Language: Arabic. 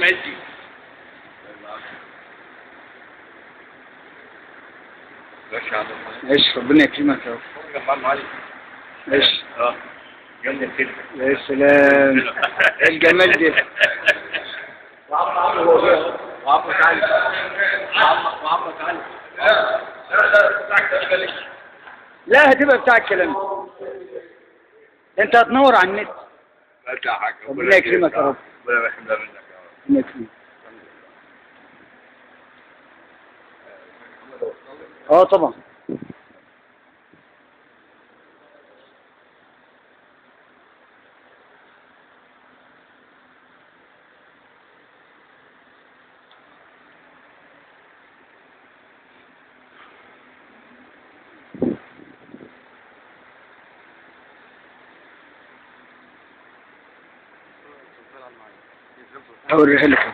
معدي. ايش ربنا يكرمك يا رب. ايش جنب كده. يا سلام الجمال ده. وعمك علي. وعمك علي. لا هتبقى بتاع الكلام ده، انت هتنور على النت. ربنا يكرمك يا رب. ربنا يحميها منك يا رب. ربنا يكرمك. اه طبعا. هوريها لك.